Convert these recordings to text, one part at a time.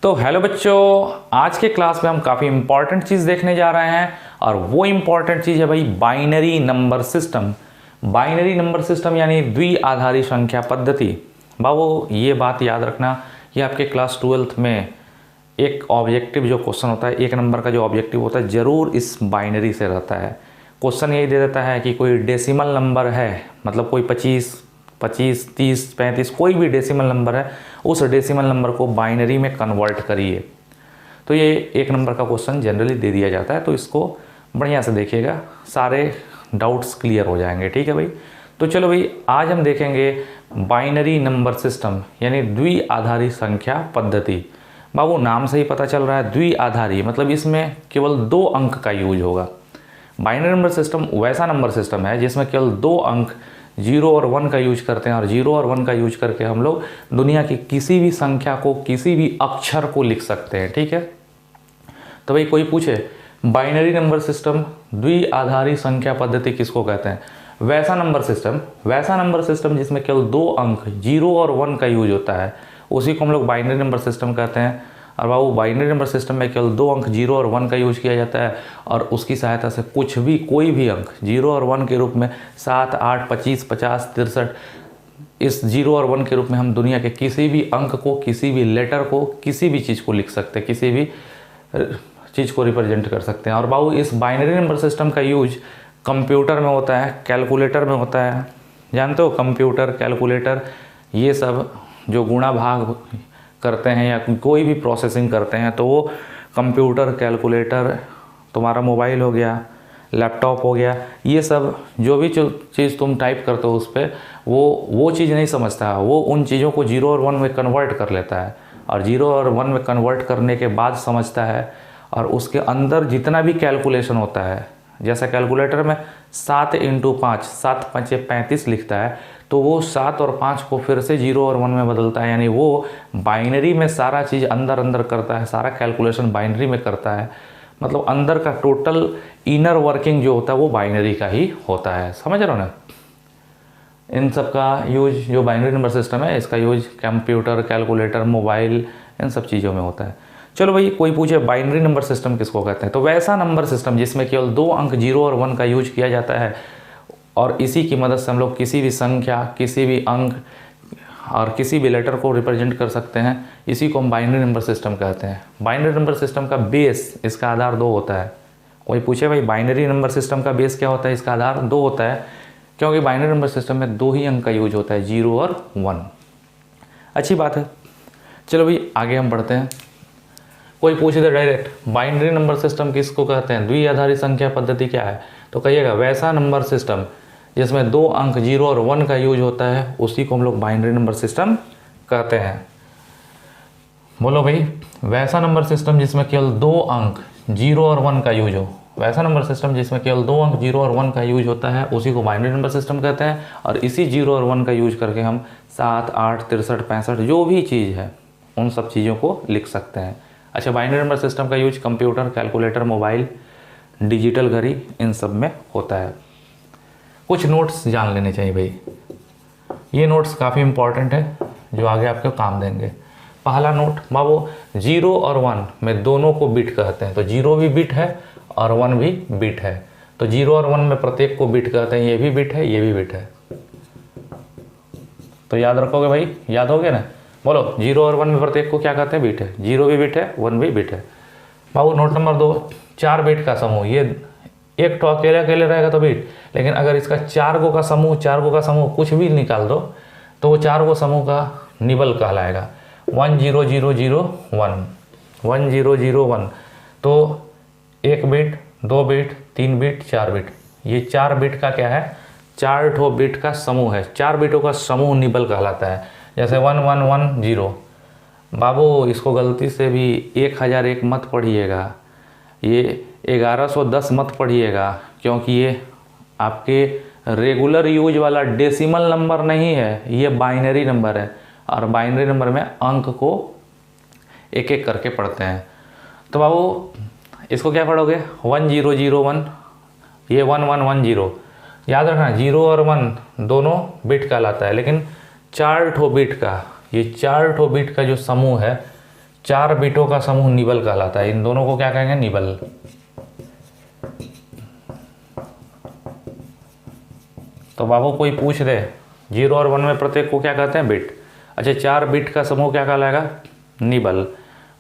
तो हेलो बच्चों, आज के क्लास में हम काफ़ी इंपॉर्टेंट चीज़ देखने जा रहे हैं और वो इंपॉर्टेंट चीज़ है भाई binary number system. Binary number system यानी द्विआधारी संख्या पद्धति। बाबू ये बात याद रखना, ये आपके क्लास 12th में एक ऑब्जेक्टिव जो क्वेश्चन होता है, 1 नंबर का जो ऑब्जेक्टिव होता है ज़रूर इस बाइनरी से रहता है। क्वेश्चन यही दे देता है कि कोई डेसिमल नंबर है, मतलब कोई 25, 30, 35 कोई भी डेसिमल नंबर है, उस डेसिमल नंबर को बाइनरी में कन्वर्ट करिए। तो ये 1 नंबर का क्वेश्चन जनरली दे दिया जाता है, तो इसको बढ़िया से देखिएगा, सारे डाउट्स क्लियर हो जाएंगे। ठीक है भाई। तो चलो भाई, आज हम देखेंगे बाइनरी नंबर सिस्टम यानी द्विआधारी संख्या पद्धति। बाबू नाम से ही पता चल रहा है द्विआधारी, मतलब इसमें केवल 2 अंक का यूज होगा। बाइनरी नंबर सिस्टम वैसा नंबर सिस्टम है जिसमें केवल 2 अंक 0 और 1 का यूज करते हैं, और 0 और 1 का यूज करके हम लोग दुनिया की किसी भी संख्या को, किसी भी अक्षर को लिख सकते हैं। ठीक है। तो भाई कोई पूछे बाइनरी नंबर सिस्टम द्विआधारी संख्या पद्धति किसको कहते हैं? वैसा नंबर सिस्टम जिसमें केवल 2 अंक 0 और 1 का यूज होता है, उसी को हम लोग बाइनरी नंबर सिस्टम कहते हैं। और बाबू बाइनरी नंबर सिस्टम में केवल 2 अंक 0 और 1 का यूज किया जाता है, और उसकी सहायता से कुछ भी, कोई भी अंक 0 और 1 के रूप में 7, 8, 25, 50, 63, इस 0 और 1 के रूप में हम दुनिया के किसी भी अंक को, किसी भी लेटर को, किसी भी चीज़ को लिख सकते हैं, किसी भी चीज़ को रिप्रेजेंट कर सकते हैं। और बाबू इस बाइनरी नंबर सिस्टम का यूज कंप्यूटर में होता है, कैलकुलेटर में होता है। जानते हो कंप्यूटर, कैलकुलेटर, ये सब जो गुणा भाग करते हैं या कोई भी प्रोसेसिंग करते हैं, तो वो कंप्यूटर, कैलकुलेटर, तुम्हारा मोबाइल हो गया, लैपटॉप हो गया, ये सब जो भी चीज़ तुम टाइप करते हो उस पर वो चीज़ नहीं समझता, वो उन चीज़ों को 0 और 1 में कन्वर्ट कर लेता है, और 0 और 1 में कन्वर्ट करने के बाद समझता है, और उसके अंदर जितना भी कैलकुलेशन होता है, जैसे कैलकुलेटर में 7 × 5, 7 × 5 = 35 लिखता है, तो वो 7 और 5 को फिर से 0 और 1 में बदलता है, यानी वो बाइनरी में सारा चीज़ अंदर करता है, सारा कैलकुलेशन बाइनरी में करता है। मतलब अंदर का टोटल इनर वर्किंग जो होता है वो बाइनरी का ही होता है। समझ रहे हो ना? इन सब का यूज, जो बाइनरी नंबर सिस्टम है, इसका यूज कंप्यूटर, कैलकुलेटर, मोबाइल, इन सब चीज़ों में होता है। चलो भाई, कोई पूछे बाइनरी नंबर सिस्टम किसको कहते हैं? तो वैसा नंबर सिस्टम जिसमें केवल 2 अंक 0 और 1 का यूज किया जाता है, और इसी की मदद से हम लोग किसी भी संख्या, किसी भी अंक और किसी भी लेटर को रिप्रेजेंट कर सकते हैं, इसी को हम बाइनरी नंबर सिस्टम कहते हैं। बाइनरी नंबर सिस्टम का बेस, इसका आधार 2 होता है। कोई पूछे भाई बाइनरी नंबर सिस्टम का बेस क्या होता है? इसका आधार 2 होता है, क्योंकि बाइनरी नंबर सिस्टम में 2 ही अंक का यूज होता है, 0 और 1। अच्छी बात है। चलो भाई आगे हम बढ़ते हैं। कोई पूछे तो डायरेक्ट बाइनरी नंबर सिस्टम किसको कहते हैं, द्विआधारी संख्या पद्धति क्या है? तो कहिएगा वैसा नंबर सिस्टम जिसमें 2 अंक 0 और 1 का यूज होता है, उसी को हम लोग बाइनरी नंबर सिस्टम कहते हैं। बोलो भाई, वैसा नंबर सिस्टम जिसमें केवल 2 अंक 0 और 1 का यूज हो, वैसा नंबर सिस्टम जिसमें केवल 2 अंक 0 और 1 का यूज होता है, उसी को बाइनरी नंबर सिस्टम कहते हैं। और इसी 0 और 1 का यूज करके हम 7, 8, 63, 65 जो भी चीज़ है, उन सब चीज़ों को लिख सकते हैं। अच्छा, बाइनरी नंबर सिस्टम का use computer, calculator, mobile, digital घड़ी, इन सब में होता है। कुछ नोट्स जान लेने चाहिए भाई, ये नोट्स काफ़ी इंपॉर्टेंट है, जो आगे आपको काम देंगे। पहला नोट बाबू, 0 और 1 में दोनों को बिट कहते हैं, तो 0 भी बिट है और 1 भी बिट है। तो 0 और 1 में प्रत्येक को बिट कहते हैं, ये भी बिट है, ये भी बिट है। तो याद रखोगे भाई, याद हो गया ना? बोलो, 0 और 1 में प्रत्येक को क्या कहते हैं? बिट है। 0 भी बिट है, 1 भी बिट है। बाबू नोट नंबर 2, 4 बिट का समूह, ये एक तो अकेले रहेगा तो बिट, लेकिन अगर इसका 4 गो का समूह कुछ भी निकाल दो, तो वो 4 गो समूह का निबल कहलाएगा। 1 0 0 0 1, 1 0 0 1, तो 1 बिट, 2 बिट, 3 बिट, 4 बिट, ये 4 बिट का क्या है? 4 ठो बिट का समूह है। 4 बिटों का समूह निबल कहलाता है। जैसे 1 1 1 0, बाबू इसको गलती से भी 1001 मत पढ़िएगा, ये 1110 मत पढ़िएगा, क्योंकि ये आपके रेगुलर यूज वाला डेसिमल नंबर नहीं है, ये बाइनरी नंबर है, और बाइनरी नंबर में अंक को एक एक करके पढ़ते हैं। तो बाबू इसको क्या पढ़ोगे? 1 0 0 1, ये 1 1 1 0। याद रखना 0 और 1 दोनों बिट कहलाता है, लेकिन 4 ठो बिट का, ये 4 ठो बिट का जो समूह है, 4 बिटों का समूह निबल कहलाता है। इन दोनों को क्या कहेंगे? निबल। तो बाबू कोई पूछ दे 0 और 1 में प्रत्येक को क्या कहते हैं? बिट। अच्छा, 4 बिट का समूह क्या कहलाएगा? निबल।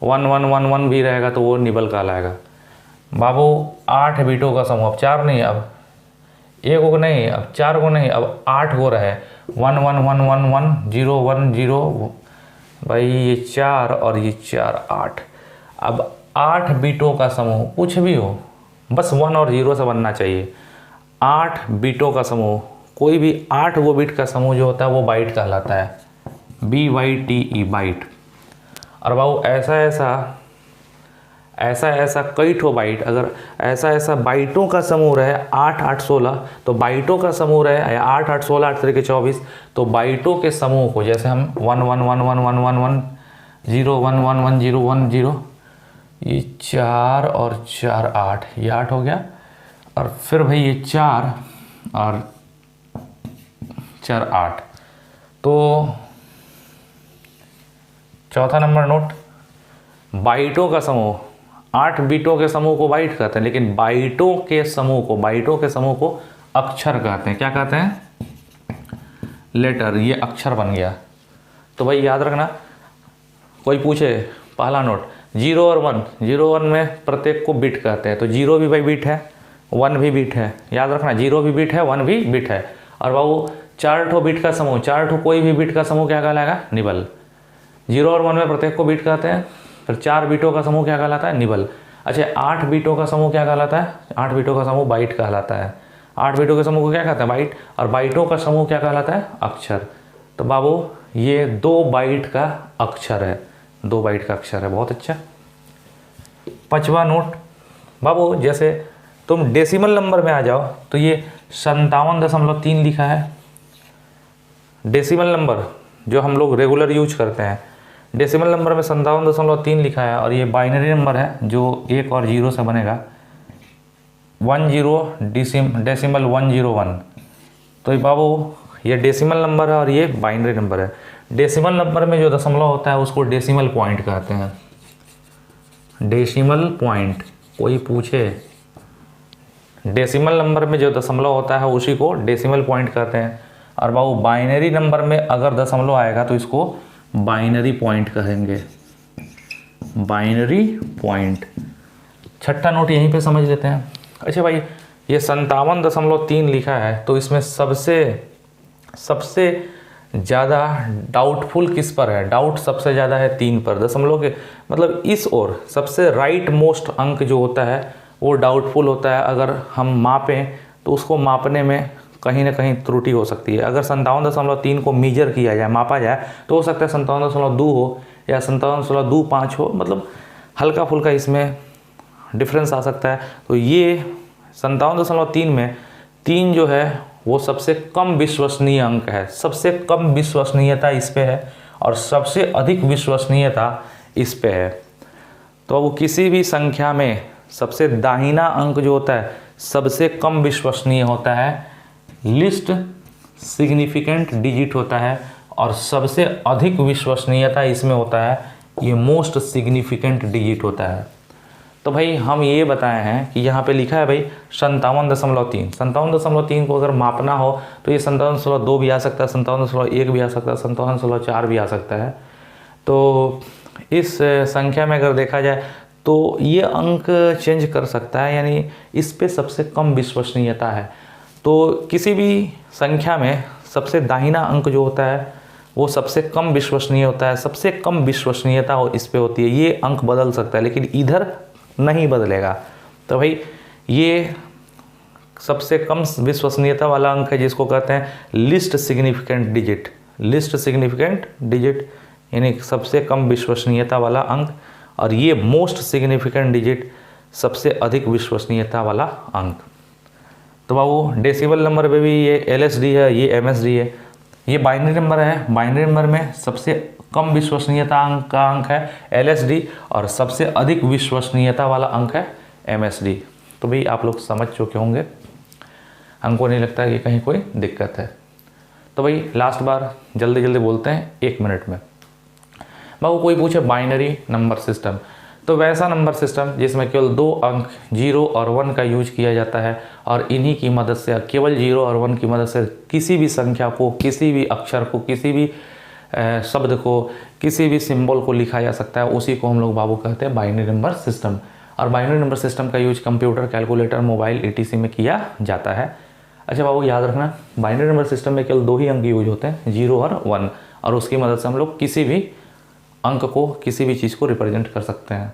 1 1 1 1 भी रहेगा तो वो निबल कहलाएगा। बाबू 8 बिटों का समूह, अब 4 नहीं, अब 1 को नहीं, अब 4 को नहीं, अब 8 को रहे। 1 1 1 1 1 0 1 0, भाई ये 4 और ये 4 8। अब 8 बिटों का समूह, कुछ भी हो बस 1 और 0 से बनना चाहिए। 8 बिटों का समूह, कोई भी 8 वो बिट का समूह जो होता है वो बाइट कहलाता है। BYTE, byte. और बाबू ऐसा कई ठो बाइट, अगर ऐसा बाइटों का समूह रहे 8 8 16, तो बाइटों का समूह रहे 8 8 16 8 3 24, तो बाइटों के समूह को जैसे हम 1 1 1 1 1 1 1 0 1 1 1 0 1 0, ये 4 और 4 8, ये 8 हो गया। और फिर भाई ये 4 और 4 8, तो चौथा नंबर नोट, बाइटों का समूह, 8 बिटों के समूह को बाइट कहते हैं, लेकिन बाइटों के समूह को अक्षर कहते हैं। क्या कहते हैं? लेटर। ये अक्षर बन गया। तो भाई याद रखना, कोई पूछे पहला नोट 0 और 1, 0 1 में प्रत्येक को बिट कहते हैं, तो 0 भी भाई बिट है, 1 भी बिट है। याद रखना, 0 भी बिट है, 1 भी बिट है। और बाबू 4 ठो बिट का समूह, 4 ठो कोई भी बिट का समूह क्या कहलाएगा? निबल। 0 और 1 में प्रत्येक को बिट कहते हैं, फिर 4 बिटों का समूह क्या कहलाता है? निबल। अच्छा, 8 बिटों का समूह क्या कहलाता है? 8 बिटों का समूह बाइट कहलाता है। 8 बिटों के समूह को क्या कहते हैं? बाइट। और बाइटों का समूह क्या कहलाता है? अक्षर। तो बाबू ये 2 बाइट का अक्षर है, 2 बाइट का अक्षर है। बहुत अच्छा। 5वां नोट, बाबू जैसे तुम डेसिमल नंबर में आ जाओ तो ये 57.3 लिखा है। डेसिमल नंबर जो हम लोग रेगुलर यूज करते हैं, डेसिमल नंबर में 57.3 लिखा है। और ये बाइनरी नंबर है जो 1 और 0 से बनेगा। 10 डेसिमल 101। तो ये बाबू ये डेसिमल नंबर है और ये बाइनरी नंबर है। डेसिमल नंबर में जो दशमलव होता है उसको डेसिमल पॉइंट कहते हैं। डेसिमल पॉइंट, कोई पूछे डेसिमल नंबर में जो दशमलव होता है उसी को डेसिमल पॉइंट कहते हैं। और बाबू बाइनरी नंबर में अगर दशमलव आएगा तो इसको बाइनरी पॉइंट कहेंगे। Binary point. 6ठा नोट यहीं पे समझ लेते हैं। अच्छा भाई, ये 57.3 लिखा है, तो इसमें सबसे ज़्यादा डाउटफुल किस पर है? डाउट सबसे ज़्यादा है 3 पर। दशमलव के मतलब इस ओर सबसे राइट मोस्ट अंक जो होता है वो डाउटफुल होता है। अगर हम मापें तो उसको मापने में कहीं ना कहीं त्रुटि हो सकती है। अगर 57.3 को मेजर किया जाए, मापा जाए, तो हो सकता है 57.2 हो या 57.25 हो, मतलब हल्का फुल्का इसमें डिफरेंस आ सकता है। तो ये 57.3 में 3 जो है वो सबसे कम विश्वसनीय अंक है। सबसे कम विश्वसनीयता इस पे है और सबसे अधिक विश्वसनीयता इस पे है। तो वो किसी भी संख्या में सबसे दाहिना अंक जो होता है सबसे कम विश्वसनीय होता है, लिस्ट सिग्निफिकेंट डिजिट होता है। और सबसे अधिक विश्वसनीयता इसमें होता है, ये मोस्ट सिग्निफिकेंट डिजिट होता है। तो भाई हम ये बताए हैं कि यहाँ पे लिखा है भाई 57.3। 57.3 को अगर मापना हो तो ये 57.2 भी आ सकता है, 57.1 भी आ सकता है, 57.4 भी आ सकता है। तो इस संख्या में अगर देखा जाए तो ये अंक चेंज कर सकता है, यानी इस पे सबसे कम विश्वसनीयता है। तो किसी भी संख्या में सबसे दाहिना अंक जो होता है वो सबसे कम विश्वसनीय होता है। सबसे कम विश्वसनीयता इस पे होती है। ये अंक बदल सकता है लेकिन इधर नहीं बदलेगा। तो भाई ये सबसे कम विश्वसनीयता वाला अंक है जिसको कहते हैं least significant digit. Least significant digit यानी सबसे कम विश्वसनीयता वाला अंक। और ये मोस्ट सिग्निफिकेंट डिजिट सबसे अधिक विश्वसनीयता वाला अंक। तो बाबू डेसिमल नंबर पे भी ये LSD है, ये MSD है। ये बाइनरी नंबर है। बाइनरी नंबर में सबसे कम विश्वसनीयता अंक का अंक है LSD और सबसे अधिक विश्वसनीयता वाला अंक है MSD। तो भाई आप लोग समझ चुके होंगे, हमको नहीं लगता कि कहीं कोई दिक्कत है। तो भाई लास्ट बार जल्दी जल्दी बोलते हैं 1 मिनट में। बाबू कोई पूछे बाइनरी नंबर सिस्टम, तो वैसा नंबर सिस्टम जिसमें केवल 2 अंक 0 और 1 का यूज किया जाता है और इन्हीं की मदद से, केवल 0 और 1 की मदद से किसी भी संख्या को, किसी भी अक्षर को, किसी भी शब्द को, किसी भी सिंबल को लिखा जा सकता है, उसी को हम लोग बाबू कहते हैं बाइनरी नंबर सिस्टम। और बाइनरी नंबर सिस्टम का use computer, calculator, mobile etc में किया जाता है। अच्छा बाबू याद रखना, बाइनरी नंबर सिस्टम में केवल 2 ही अंक यूज होते हैं, 0 और 1, और उसकी मदद से हम लोग किसी भी अंक को, किसी भी चीज़ को रिप्रेजेंट कर सकते हैं।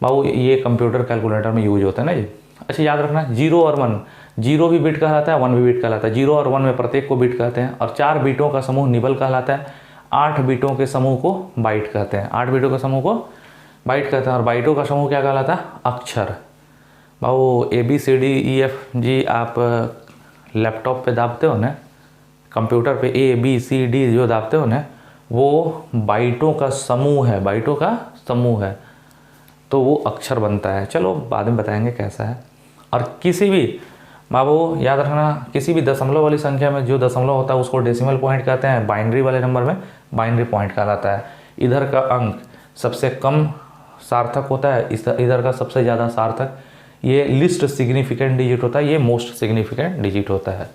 बाबू ये कंप्यूटर, कैलकुलेटर में यूज होता है ना ये। अच्छा याद रखना, 0 और 1, 0 भी बिट कहलाता है, 1 भी बिट कहलाता है। 0 और 1 में प्रत्येक को बिट कहते हैं, और 4 बीटों का समूह निबल कहलाता है, 8 बीटों के समूह को बाइट कहते हैं, 8 बीटों के समूह को बाइट कहते हैं, और बाइटों का समूह क्या कहलाता है? अक्षर। बाबू ABCDEFG आप लैपटॉप पे दाबते हो ना, कंप्यूटर पे ABCD जो दाबते हो ना, वो बाइटों का समूह है, बाइटों का समूह है, तो वो अक्षर बनता है। चलो बाद में बताएंगे कैसा है। और किसी भी बाबू याद रखना, किसी भी दशमलव वाली संख्या में जो दशमलव होता है उसको डेसिमल पॉइंट कहते हैं, बाइनरी वाले नंबर में बाइनरी पॉइंट कहलाता है। इधर का अंक सबसे कम सार्थक होता है, इधर का सबसे ज़्यादा सार्थक, ये लिस्ट सिग्निफिकेंट डिजिट होता है, ये मोस्ट सिग्निफिकेंट डिजिट होता है।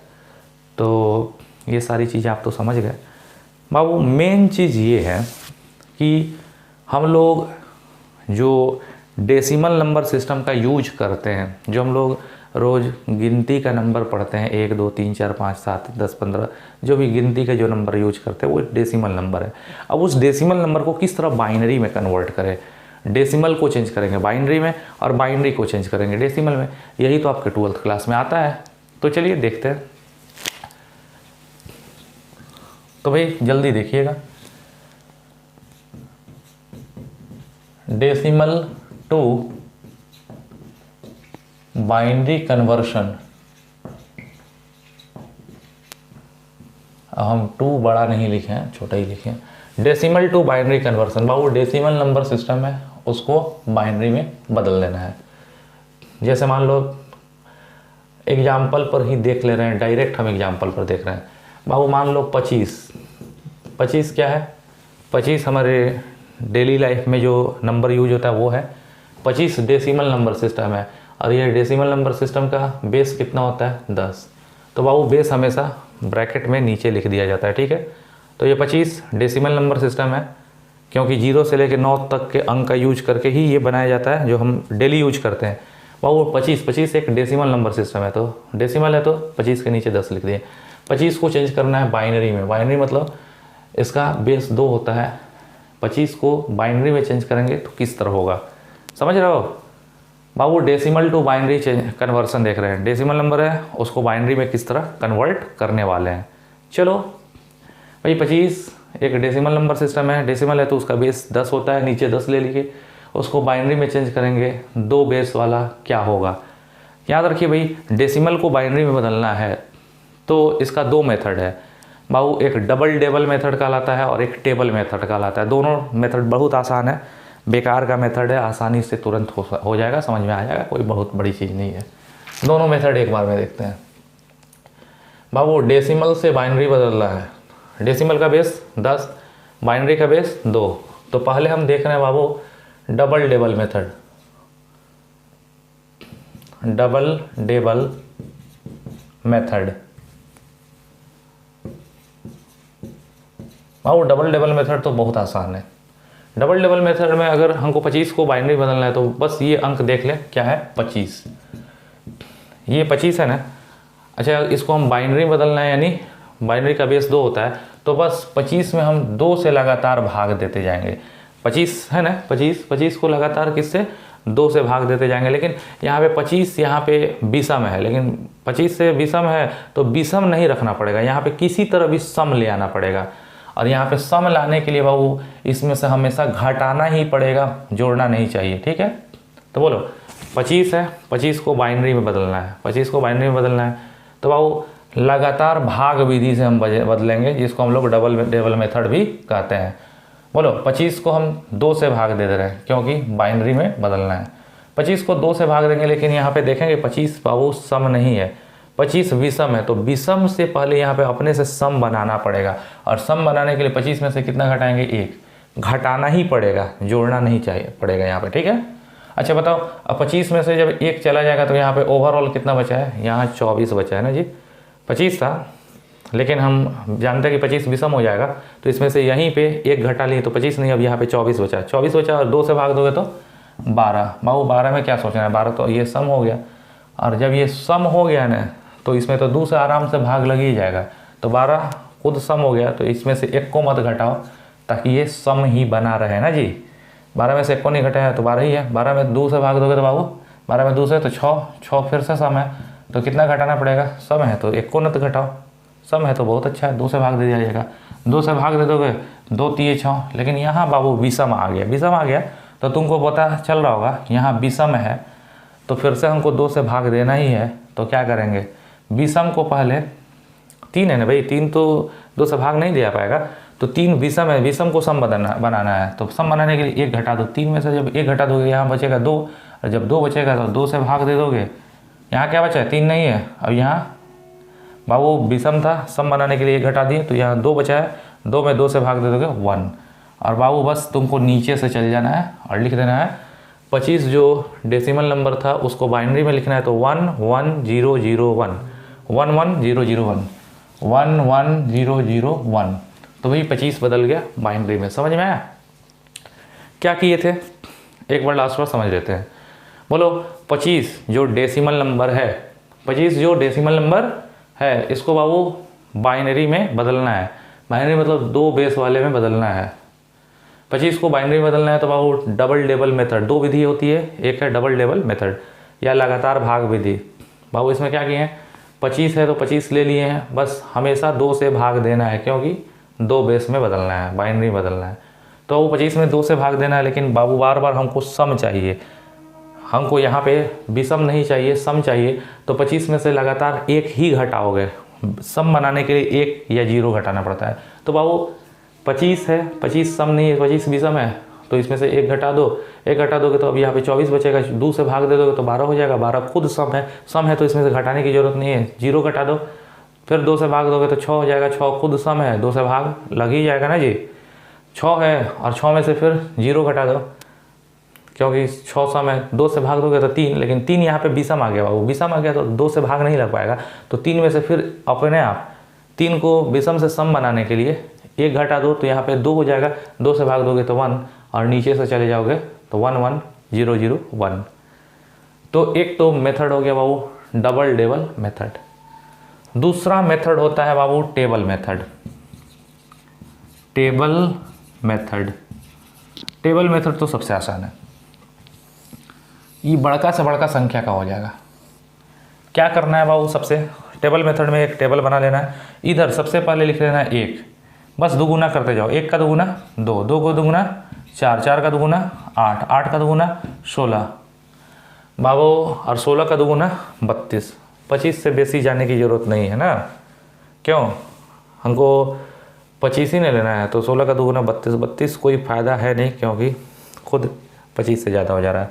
तो ये सारी चीज़ें आप तो समझ गए। बाबू मेन चीज़ ये है कि हम लोग जो डेसिमल नंबर सिस्टम का यूज करते हैं, जो हम लोग रोज़ गिनती का नंबर पढ़ते हैं, 1 2 3 4 5 7 10 15, जो भी गिनती के जो नंबर यूज करते हैं वो डेसिमल नंबर है। अब उस डेसिमल नंबर को किस तरह बाइनरी में कन्वर्ट करें? डेसिमल को चेंज करेंगे बाइनरी में, और बाइनरी को चेंज करेंगे डेसिमल में। यही तो आपके 12th क्लास में आता है। तो चलिए देखते हैं। तो भाई जल्दी देखिएगा, डेसिमल टू बाइनरी कन्वर्शन। हम 2 बड़ा नहीं लिखे हैं, छोटा ही लिखे हैं। डेसिमल टू बाइनरी कन्वर्सन, बाबू डेसिमल नंबर सिस्टम है उसको बाइनरी में बदल देना है। जैसे मान लो एग्जाम्पल पर ही देख ले रहे हैं, डायरेक्ट हम एग्जाम्पल पर देख रहे हैं। बाबू मान लो 25 क्या है? 25 हमारे डेली लाइफ में जो नंबर यूज होता है वो है 25। डेसिमल नंबर सिस्टम है, और ये डेसिमल नंबर सिस्टम का बेस कितना होता है? 10। तो बाबू बेस हमेशा ब्रैकेट में नीचे लिख दिया जाता है, ठीक है। तो ये 25 डेसिमल नंबर सिस्टम है, क्योंकि 0 से लेकर 9 तक के अंक का यूज करके ही ये बनाया जाता है, जो हम डेली यूज करते हैं। बाबू 25 एक डेसिमल नंबर सिस्टम है, तो डेसिमल है तो 25 के नीचे 10 लिख दिए। 25 को चेंज करना है बाइनरी में। बाइनरी मतलब इसका बेस 2 होता है। 25 को बाइनरी में चेंज करेंगे तो किस तरह होगा, समझ रहे हो? बाबू डेसिमल टू बाइनरी कन्वर्सन देख रहे हैं। डेसिमल नंबर है उसको बाइनरी में किस तरह कन्वर्ट करने वाले हैं। चलो भाई 25 एक डेसिमल नंबर सिस्टम है, डेसिमल है तो उसका बेस 10 होता है, नीचे 10 ले लीजिए। उसको बाइनरी में चेंज करेंगे, 2 बेस वाला क्या होगा? याद रखिए भाई, डेसिमल को बाइनरी में बदलना है तो इसका 2 मेथड है बाबू। एक डबल टेबल मेथड कहलाता है और एक टेबल मेथड कहलाता है। दोनों मेथड बहुत आसान है, बेकार का मेथड है, आसानी से तुरंत हो जाएगा, समझ में आ जाएगा, कोई बहुत बड़ी चीज़ नहीं है। दोनों मेथड एक बार में देखते हैं। बाबू डेसिमल से बाइनरी बदलना है, डेसिमल का बेस 10, बाइनरी का बेस 2। तो पहले हम देख रहे हैं बाबू double table method. Double table method, बाबू डबल टेबल मेथड तो बहुत आसान है। डबल टेबल मेथड में अगर हमको 25 को बाइनरी बदलना है तो बस ये अंक देख लें, क्या है? 25। ये 25 है ना। अच्छा इसको हम बाइनरी बदलना है, यानी बाइनरी का बेस 2 होता है, तो बस 25 में हम 2 से लगातार भाग देते जाएंगे। 25 है ना, 25 को लगातार किससे? 2 से भाग देते जाएंगे। लेकिन यहाँ पे 25 यहाँ पे विषम है, लेकिन 25 से विषम है तो विषम नहीं रखना पड़ेगा, यहाँ पे किसी तरह भी सम ले आना पड़ेगा। और यहाँ पे सम लाने के लिए बाबू इसमें से हमेशा घटाना ही पड़ेगा, जोड़ना नहीं चाहिए, ठीक है। तो बोलो 25 है, 25 को बाइनरी में बदलना है, 25 को बाइनरी में बदलना है तो बाबू लगातार भाग विधि से हम बदलेंगे, जिसको हम लोग डबल टेबल मेथड भी कहते हैं। बोलो 25 को हम 2 से भाग दे रहे हैं क्योंकि बाइनरी में बदलना है। 25 को 2 से भाग देंगे, लेकिन यहाँ पे देखेंगे 25 बाबू सम नहीं है, 25 विषम है। तो विषम से पहले यहाँ पे अपने से सम बनाना पड़ेगा, और सम बनाने के लिए 25 में से कितना घटाएंगे? 1। घटाना ही पड़ेगा, जोड़ना नहीं चाहिए पड़ेगा यहाँ पे, ठीक है। अच्छा बताओ, अब 25 में से जब एक चला जाएगा तो यहाँ पे ओवरऑल कितना बचा है, यहाँ 24 बचा है ना जी। 25 था, लेकिन हम जानते हैं कि 25 विषम हो जाएगा, तो इसमें से यहीं पे एक घटा लिए तो 25 नहीं, अब यहाँ पे 24 बचा। 24 बचा और 2 से भाग दोगे तो 12। बाबू 12 में क्या सोचना है, 12 तो ये सम हो गया, और जब ये सम हो गया ना तो इसमें तो 2 से आराम से भाग लग ही जाएगा। तो 12 खुद सम हो गया, तो इसमें से एक को मत घटाओ ताकि ये सम ही बना रहे ना जी। 12 में से एक को नहीं घटाया तो 12 ही है। 12 में 2 से भाग दोगे तो बाबू 12 में 2 से तो 6 फिर से सम है, तो कितना घटाना पड़ेगा, सम है तो एक को न तो घटाओ, सम है तो बहुत अच्छा है, 2 से भाग दे दिया जाएगा। 2 से भाग दे दोगे 2 3 6, लेकिन यहाँ बाबू विषम आ गया। विषम आ गया तो तुमको पता चल रहा होगा यहाँ विषम है, तो फिर से हमको 2 से भाग देना ही है। तो क्या करेंगे, विषम को पहले 3 है ना भाई, 3 तो 2 से भाग नहीं दिया पाएगा, तो 3 विषम है, विषम को सम बनाना है। तो सम बनाने के लिए 1 घटा दो, 3 में से जब 1 घटा दोगे यहाँ बचेगा 2, और जब 2 बचेगा तो 2 से भाग दे दोगे। यहाँ क्या बचा है, 3 नहीं है। अब यहाँ बाबू विषम था, सम बनाने के लिए 1 घटा दिए तो यहाँ 2 बचा है, 2 में 2 से भाग दे दोगे 1। और बाबू बस तुमको नीचे से चल जाना है और लिख देना है 25 जो डेसिमल नंबर था उसको बाइनरी में लिखना है, तो 11001 11001 11001। तो भाई 25 बदल गया बाइनरी में। समझ में आया क्या किए थे, एक बार लास्ट बार समझ लेते हैं। बोलो 25 जो डेसिमल नंबर है, 25 जो डेसिमल नंबर है इसको बाबू बाइनरी में बदलना है। बाइनरी मतलब 2 बेस वाले में बदलना है। 25 को बाइनरी में बदलना है तो बाबू डबल टेबल मेथड, 2 विधि होती है, एक है डबल टेबल मेथड या लगातार भाग विधि। बाबू इसमें क्या किए हैं, 25 है तो 25 ले लिए हैं, बस हमेशा 2 से भाग देना है क्योंकि 2 बेस में बदलना है, बाइनरी बदलना है। तो वो 25 में 2 से भाग देना है, लेकिन बाबू बार बार हमको सम चाहिए, हमको यहाँ पे विषम नहीं चाहिए, सम चाहिए। तो 25 में से लगातार एक ही घटाओगे, सम बनाने के लिए 1 या 0 घटाना पड़ता है। तो बाबू 25 है, 25 सम नहीं है, 25 विषम है, तो इसमें से 1 घटा दो, 1 घटा दोगे तो अब यहाँ पे 24 बचेगा, 2 से भाग दे दोगे तो 12 हो जाएगा। 12 खुद सम है तो इसमें से घटाने की जरूरत नहीं है, 0 घटा दो, फिर 2 से भाग दोगे तो 6 हो जाएगा। 6 खुद सम है, 2 से भाग लग ही जाएगा ना जी। 6 है और 6 में से फिर 0 घटा दो क्योंकि 6 सम है, 2 से भाग दोगे तो 3, लेकिन 3 यहाँ पे विषम आ गया बाबू, विषम आ गया तो 2 से भाग नहीं लग पाएगा। तो 3 में से फिर अपने आप 3 को विषम से सम बनाने के लिए 1 घटा दो, तो यहाँ पे 2 हो जाएगा, 2 से भाग दोगे तो 1, और नीचे से चले जाओगे तो 11001। तो एक तो मेथड हो गया बाबू डबल टेबल मेथड। दूसरा मेथड होता है बाबू टेबल मेथड। टेबल मेथड तो सबसे आसान है, ये बड़का से बड़का संख्या का हो जाएगा। क्या करना है बाबू, सबसे टेबल मेथड में एक टेबल बना लेना है। इधर सबसे पहले लिख लेना है 1, बस दुगुना करते जाओ। 1 का दुगुना 2, 2 का दुगुना 4, 4 का दुगुना 8, 8 का दुगुना 16 बाबू, और 16 का दुगुना 32। 25 से बेसी जाने की ज़रूरत नहीं है ना, क्यों, हमको 25 ही नहीं लेना है। तो 16 का दुगुना 32, 32 कोई फ़ायदा है नहीं क्योंकि खुद 25 से ज़्यादा हो जा रहा है।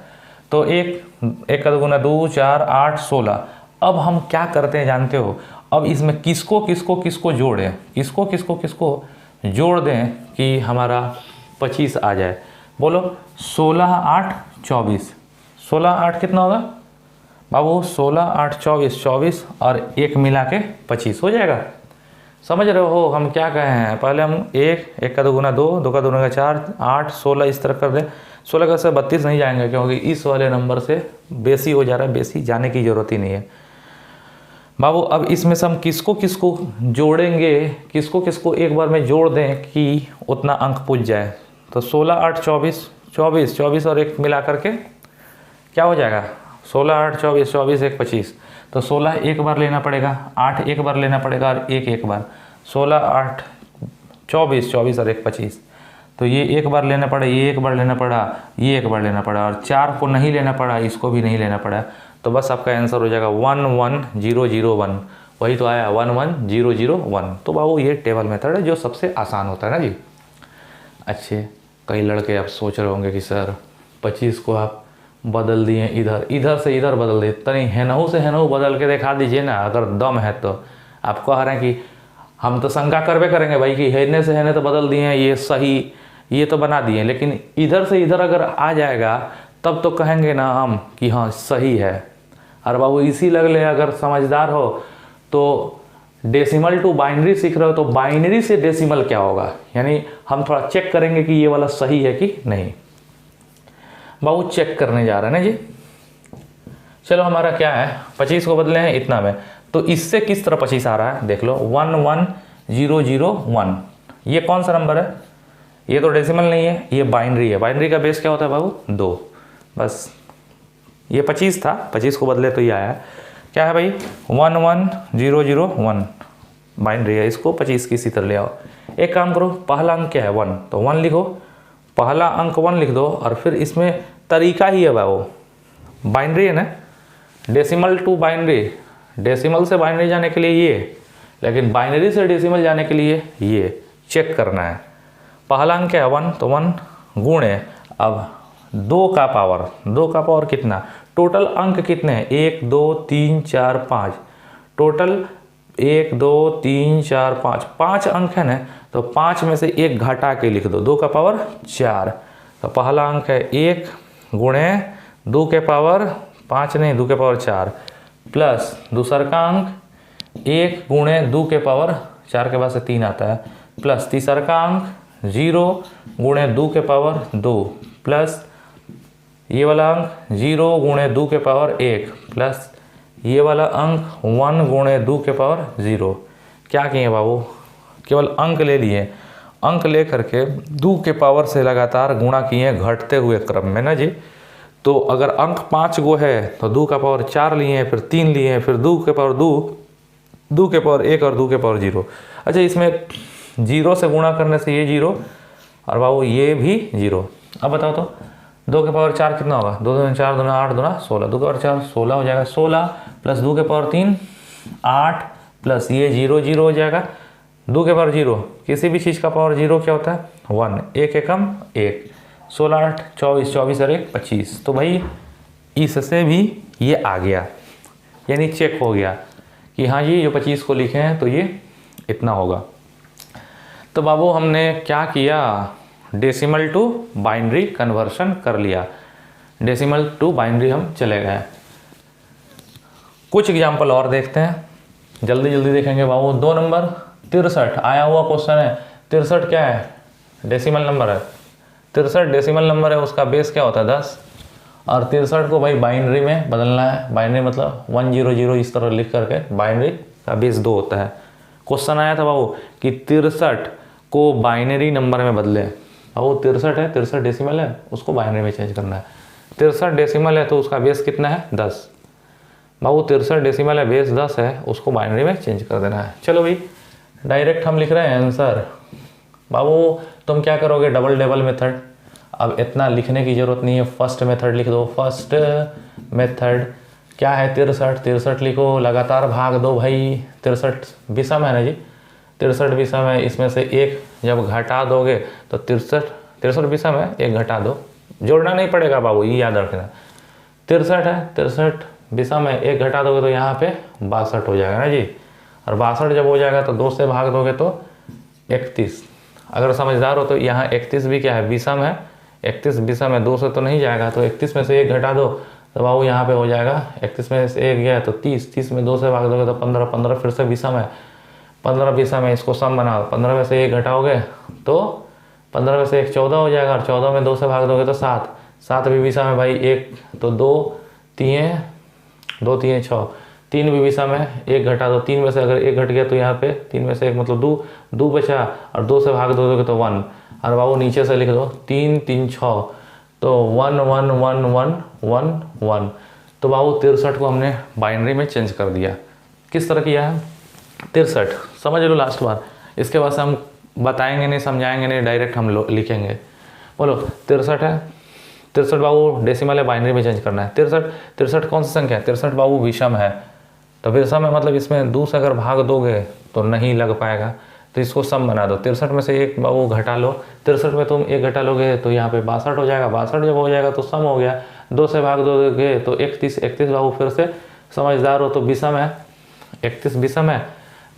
तो 1 का दुगुना 2, 4, 8, 16। अब हम क्या करते हैं जानते हो, अब इसमें किसको जोड़ें, किसको जोड़ दें कि हमारा 25 आ जाए। बोलो 16, 8, 24। 16, 8 कितना होगा बाबू, 16, 8, 24, 24 और 1 मिला के 25 हो जाएगा। समझ रहे हो हम क्या कहे हैं, पहले हम 1 का दुगुना 2, 2 का दुगुना 4, 8, 16 इस तरह कर दें। 16 का से 32 नहीं जाएंगे क्योंकि इस वाले नंबर से बेसी हो जा रहा है, बेसी जाने की ज़रूरत ही नहीं है बाबू। अब इसमें से हम किसको जोड़ेंगे, किसको एक बार में जोड़ दें कि उतना अंक पूछ जाए। तो 16, 8, 24, 24 और 1 मिला करके क्या हो जाएगा, 16, 8, 24, 24, 1, 25। तो 16 एक बार लेना पड़ेगा, 8 एक बार लेना पड़ेगा और 1 एक बार। 16, 8, 24, 24 और 1, 25। तो ये एक बार लेना पड़ा, ये एक बार लेना पड़ा, ये एक बार लेना पड़ा, और 4 को नहीं लेना पड़ा, इसको भी नहीं लेना पड़ा। तो बस आपका आंसर हो जाएगा 11001। वही तो आया 11001। तो बाबू ये टेबल मेथड है जो सबसे आसान होता है ना जी। अच्छे कई लड़के आप सोच रहे होंगे कि सर 25 को आप बदल दिए, इधर से इधर बदल दिए, तनी हेनहू से हेनहू बदल के दिखा दीजिए ना, अगर दम है तो। आप कह रहे हैं कि हम तो शंका करवे करेंगे भाई कि हेने से हेने तो बदल दिए हैं, ये सही ये तो बना दिए, लेकिन इधर से इधर अगर आ जाएगा तब तो कहेंगे ना हम कि हाँ सही है। और बाबू इसी लगले अगर समझदार हो तो डेसिमल टू बाइनरी सीख रहे हो तो बाइनरी से डेसिमल क्या होगा, यानी हम थोड़ा चेक करेंगे कि ये वाला सही है कि नहीं। बाबू चेक करने जा रहे हैं ना जी। चलो हमारा क्या है, 25 को बदले हैं इतना में, तो इससे किस तरह 25 आ रहा है देख लो, 11001। ये कौन सा नंबर है, ये तो डेसिमल नहीं है, ये बाइनरी है। बाइनरी का बेस क्या होता है बाबू, 2। बस ये 25 था, 25 को बदले तो ये आया क्या है भाई, 11001 बाइनरी है, इसको 25 की इसी तरह ले आओ। एक काम करो, पहला अंक क्या है 1, तो 1 लिखो, पहला अंक 1 लिख दो, और फिर इसमें तरीका ही है बाबू, बाइनरी है ना, डेसिमल टू बाइनरी, डेसिमल से बाइनरी जाने के लिए ये, लेकिन बाइनरी से डेसिमल जाने के लिए ये चेक करना है। पहला अंक क्या है 1, तो 1 गुणे अब 2 का पावर कितना, टोटल अंक कितने हैं 1 2 3 4 5, टोटल 1 2 3 4 5, 5 अंक है ना, तो 5 में से 1 घटा के लिख दो, 2 का पावर 4। तो पहला अंक है 1 गुणे 2 के पावर 5 नहीं 2 के पावर 4, प्लस दूसरा का अंक 1 गुणे 2 के पावर 4 के बाद से 3 आता है, प्लस तीसरा का अंक 0 गुणे 2 के पावर 2, प्लस ये वाला अंक 0 गुणे 2 के पावर 1, प्लस ये वाला अंक 1 गुणे 2 के पावर 0। क्या किए बाबू, केवल अंक ले लिए, अंक ले करके 2 के पावर से लगातार गुणा किए घटते हुए क्रम में ना जी। तो अगर अंक 5 गो है तो 2 का पावर 4 लिए, फिर 3 लिए, फिर 2 के पावर 2, 2 के पावर 1 और 2 के पावर 0। अच्छा इसमें 0 से गुणा करने से ये 0 और बाबू ये भी 0। अब बताओ तो 2 के पावर 4 कितना होगा, 2 दूना 4 दूना 8 दूना 16, 2 के पावर 4 16 हो जाएगा, 16 प्लस 2 के पावर 3 8 प्लस ये 0 0 हो जाएगा, 2 के पावर 0, किसी भी चीज़ का पावर 0 क्या होता है 1, 1 एकम 1, 16 8 24, 24 और 1 25। तो भाई इससे भी ये आ गया, यानी चेक हो गया कि हाँ जी जो 25 को लिखे हैं तो ये इतना होगा। तो बाबू हमने क्या किया, डेसिमल टू बाइनरी कन्वर्शन कर लिया, डेसिमल टू बाइनरी हम चले गए। कुछ एग्जाम्पल और देखते हैं, जल्दी जल्दी देखेंगे बाबू। 2 नंबर 63 आया हुआ क्वेश्चन है, 63 क्या है डेसिमल नंबर है, 63 डेसिमल नंबर है, उसका बेस क्या होता है 10, और 63 को भाई बाइनरी में बदलना है। बाइनरी मतलब 100 इस तरह लिख करके, बाइनरी का बेस 2 होता है। क्वेश्चन आया था बाबू कि 63 को बाइनरी नंबर में बदले, बाबू 63 है, 63 डेसिमल है, उसको बाइनरी में चेंज करना है। 63 डेसिमल है तो उसका बेस कितना है 10, बाबू 63 डेसिमल है, बेस 10 है, उसको बाइनरी में चेंज कर देना है। चलो भाई डायरेक्ट हम लिख रहे हैं आंसर। बाबू तुम क्या करोगे, डबल टेबल मेथड, अब इतना लिखने की ज़रूरत नहीं है, फर्स्ट मेथड लिख दो। फर्स्ट मेथड क्या है 63 लिखो, लगातार भाग दो भाई, 63 विषम है ना जी, 63 विषम है, इसमें से 1 जब घटा दोगे तो 63 विषम है, 1 घटा दो, जोड़ना नहीं पड़ेगा बाबू, ये याद रखना। 63 है, 63 विषम है, 1 घटा दोगे तो यहाँ पे 62 हो जाएगा ना जी, और 62 जब हो जाएगा तो 2 से भाग दोगे तो 31। अगर समझदार हो तो यहाँ 31 भी क्या है विषम है, 31 विषम है, 2 से तो नहीं जाएगा, तो 31 में से 1 घटा दो तो बाबू यहाँ पे हो जाएगा, 31 में से 1 गया तो 30, 30 में 2 से भाग दोगे तो 15, 15 फिर से विषम है, 15 विषम है, इसको सम बनाओ, 15 में से 1 घटाओगे तो 15 में से 1 14 हो जाएगा, और 14 में 2 से भाग दोगे तो 7, 7 भी विषम है भाई, 1 तो 2 3 6, 3 भी विषम है, 1 घटा दो, 3 में से अगर 1 घट गया तो यहाँ पे 3 में से 1 मतलब 2 बचा, और 2 से भाग दोगे तो 1, और बाबू नीचे से लिख दो 3 3 6, तो 1 1 1 1 1 1। तो बाबू 63 को हमने बाइनरी में चेंज कर दिया। किस तरह किया है 63, समझ लो लास्ट बार, इसके बाद से हम बताएंगे नहीं, समझाएंगे नहीं, डायरेक्ट हम लिखेंगे। बोलो 63 है, 63 बाबू डेसिमल है, बाइनरी में चेंज करना है। 63 कौन सी संख्या है, 63 बाबू विषम है, तो विषम है मतलब इसमें 2 से अगर भाग दोगे तो नहीं लग पाएगा, तो इसको सम बना दो। 63 में से 1 बाबू घटा लो, 63 में तुम 1 घटा लोगे तो यहाँ पे 62 हो जाएगा, 62 जब हो जाएगा तो सम हो गया, 2 से भाग दोगे तो 31, 31 बाबू फिर से समझदार हो तो विषम है, 31 विषम है,